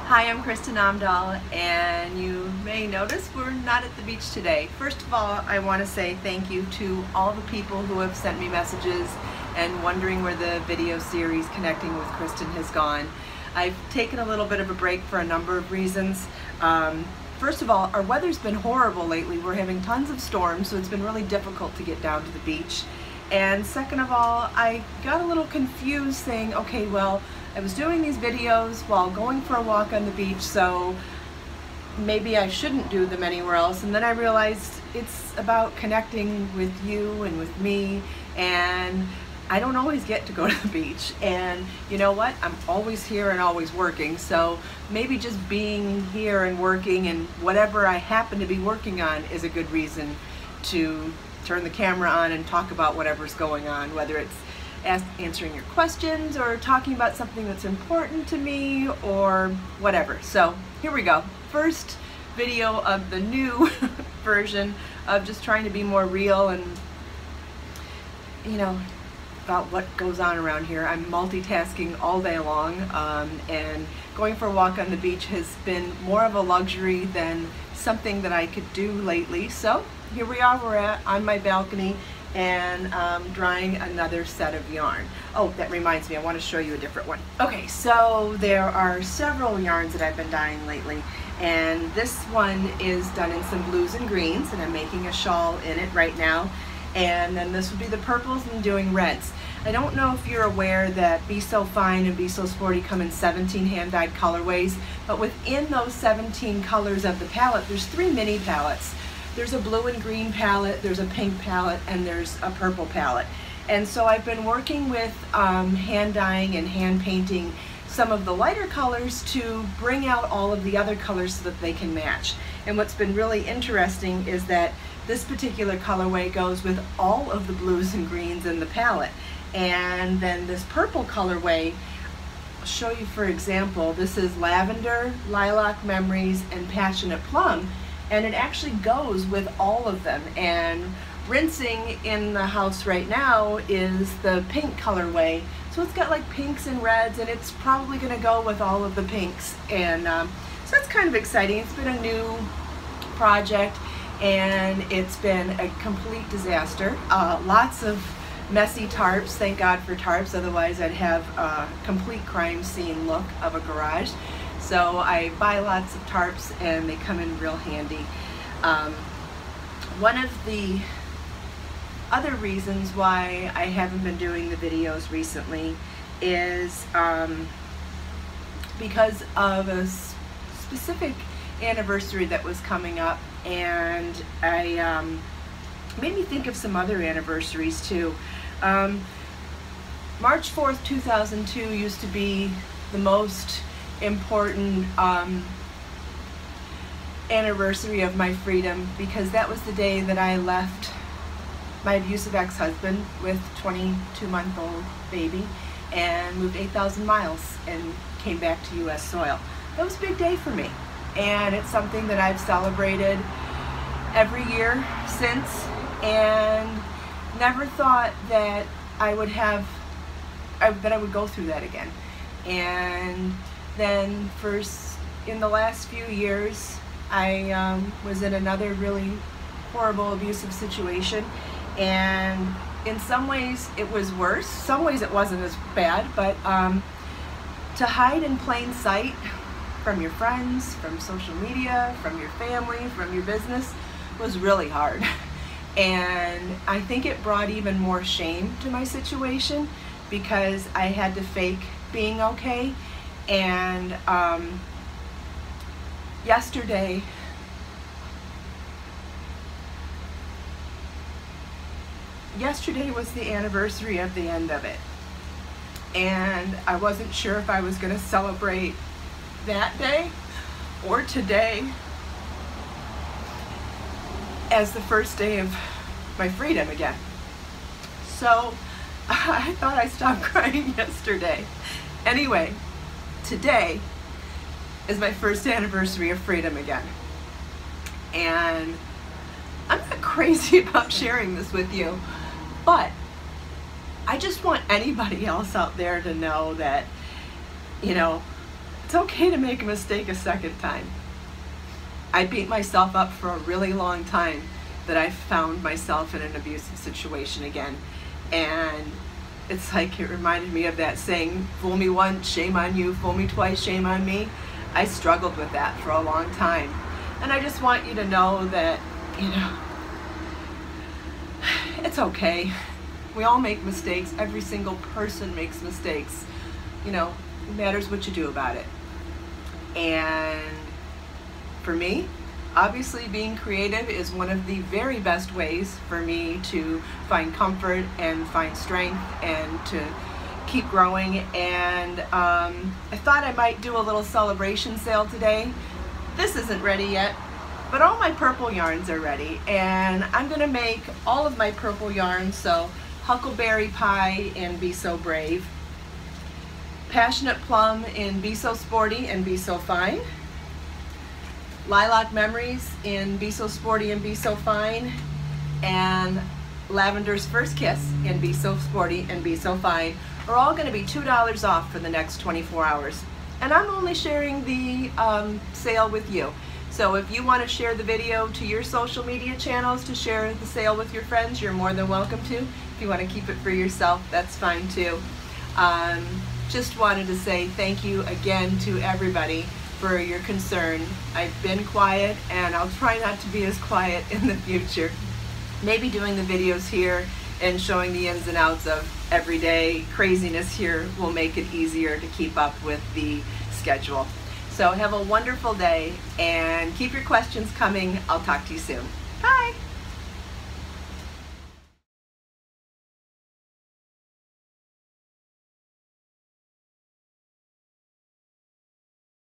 Hi, I'm Kristin Omdahl, and you may notice we're not at the beach today. First of all, I want to say thank you to all the people who have sent me messages and wondering where the video series Connecting with Kristin has gone. I've taken a little bit of a break for a number of reasons. First of all, our weather's been horrible lately. We're having tons of storms, so it's been really difficult to get down to the beach. And second of all, I got a little confused saying, okay, well, I was doing these videos while going for a walk on the beach, so maybe I shouldn't do them anywhere else. And then I realized it's about connecting with you and with me, and I don't always get to go to the beach. And you know what? I'm always here and always working, so maybe just being here and working and whatever I happen to be working on is a good reason to turn the camera on and talk about whatever's going on, whether it's answering your questions or talking about something that's important to me or whatever. So here we go. First video of the new version of just trying to be more real and, you know, about what goes on around here. I'm multitasking all day long, and going for a walk on the beach has been more of a luxury than something that I could do lately. So here we are, we're on my balcony and drying another set of yarn. Oh, that reminds me, I want to show you a different one. Okay, so there are several yarns that I've been dyeing lately, and this one is done in some blues and greens, and I'm making a shawl in it right now. And then this would be the purples, and doing reds. I don't know if you're aware that Be So Fine and Be So Sporty come in 17 hand-dyed colorways, but within those 17 colors of the palette, there's 3 mini palettes. There's a blue and green palette, there's a pink palette, and there's a purple palette. And so I've been working with hand dyeing and hand painting some of the lighter colors to bring out all of the other colors so that they can match. And what's been really interesting is that this particular colorway goes with all of the blues and greens in the palette. And then this purple colorway, I'll show you for example, this is Lavender, Lilac Memories, and Passionate Plum. And it actually goes with all of them. And rinsing in the house right now is the pink colorway. So it's got like pinks and reds, and it's probably gonna go with all of the pinks. And so it's kind of exciting. It's been a new project, and it's been a complete disaster. Lots of messy tarps, thank God for tarps, otherwise I'd have a complete crime scene look of a garage. So I buy lots of tarps and they come in real handy. One of the other reasons why I haven't been doing the videos recently is because of a specific anniversary that was coming up, and I made me think of some other anniversaries too. March 4th, 2002 used to be the most important anniversary of my freedom, because that was the day that I left my abusive ex-husband with 22-month-old baby and moved 8,000 miles and came back to US soil. That was a big day for me, and it's something that I've celebrated every year since, and never thought that I would go through that again. And then in the last few years, I was in another really horrible abusive situation, and in some ways it was worse, some ways it wasn't as bad, but to hide in plain sight from your friends, from social media, from your family, from your business was really hard. And I think it brought even more shame to my situation, because I had to fake being okay. And yesterday was the anniversary of the end of it, and I wasn't sure if I was going to celebrate that day or today as the first day of my freedom again. So I thought I stopped crying yesterday. Anyway, today is my first anniversary of freedom again. And I'm not crazy about sharing this with you, but I just want anybody else out there to know that, you know, It's okay to make a mistake a second time. I beat myself up for a really long time that I found myself in an abusive situation again. And it's like it reminded me of that saying, fool me once, shame on you, fool me twice, shame on me. I struggled with that for a long time. And I just want you to know that, you know, it's okay. We all make mistakes. Every single person makes mistakes. You know, it matters what you do about it. And for me, obviously being creative is one of the very best ways for me to find comfort and find strength and to keep growing. And I thought I might do a little celebration sale today. This isn't ready yet, but all my purple yarns are ready, and I'm gonna make all of my purple yarns. So Huckleberry Pie in Be So Brave, Passionate Plum in Be So Sporty and Be So Fine, Lilac Memories in Be So Sporty and Be So Fine, and Lavender's First Kiss in Be So Sporty and Be So Fine are all going to be $2 off for the next 24 hours. And I'm only sharing the sale with you. So if you want to share the video to your social media channels to share the sale with your friends, you're more than welcome to. If you want to keep it for yourself, that's fine too. Just wanted to say thank you again to everybody for your concern. I've been quiet, and I'll try not to be as quiet in the future. Maybe doing the videos here and showing the ins and outs of everyday craziness here will make it easier to keep up with the schedule. So have a wonderful day and keep your questions coming. I'll talk to you soon. Bye.